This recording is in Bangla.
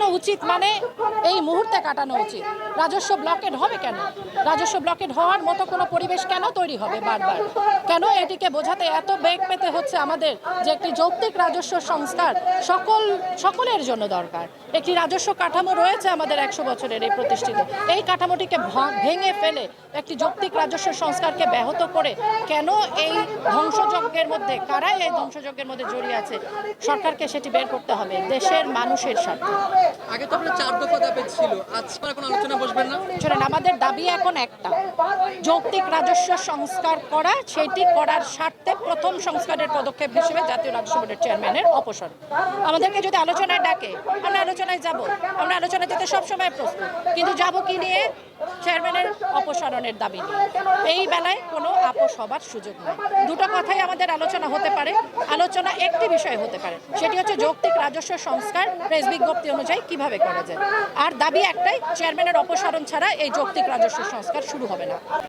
কাটানো উচিত, মানে এই মুহূর্তে কাটানো উচিত। রাজস্ব ব্লকেড হবে কেন? রাজস্ব ব্লকেড হওয়ার মতো কোনো পরিবেশ কেন তৈরি হবে বারবার? কেন এটিকে বোঝাতে এত বেগ পেতে হচ্ছে আমাদের যে একটি যৌক্তিক রাজস্ব সংস্কার সকলের জন্য দরকার। একটি রাজস্ব কাঠামো রয়েছে আমাদের 100 বছরের এই প্রতিষ্ঠিত, এই কাঠামোটিকে ভেঙে ফেলে একটি যৌক্তিক রাজস্ব সংস্কারকে ব্যাহত করে কেন এই ধ্বংসযজ্ঞের মধ্যে, কারা এই ধ্বংসযজ্ঞের মধ্যে জড়িয়ে আছে, সরকারকে সেটি বের করতে হবে দেশের মানুষের স্বার্থে। আগে তো আপনার 4 দফা দাবি ছিল, আজকে আর কোনো আলোচনা বসবেন না? শুনেন, আমাদের দাবি এখন একটা, যৌক্তিক রাজস্ব সংস্কার করা, সেটি করার স্বার্থে প্রথম সংস্কারের পদক্ষেপ হিসেবে জাতীয় রাজস্ব বোর্ডের চেয়ারম্যানের অপসারণ। আমাদেরকে যদি আলোচনায় ডাকে আমরা আলোচনায় যাব, আমরা আলোচনায় যেতে সবসময় প্রস্তুত, কিন্তু যাব কি নিয়ে? চেয়ারম্যানের অপসারণের দাবি নিয়ে। এই বেলায় কোনো আপোষ হবার সুযোগ নেই। দুটো কথাই আমাদের আলোচনা হতে পারে, আলোচনা একটি বিষয় হতে পারে, সেটি হচ্ছে যৌক্তিক রাজস্ব সংস্কার প্রেস বিজ্ঞপ্তি অনুযায়ী কিভাবে করা যায়। আর দাবি একটাই, চেয়ারম্যানের অপসারণ ছাড়া এই যৌক্তিক রাজস্ব সংস্কার শুরু হবে না।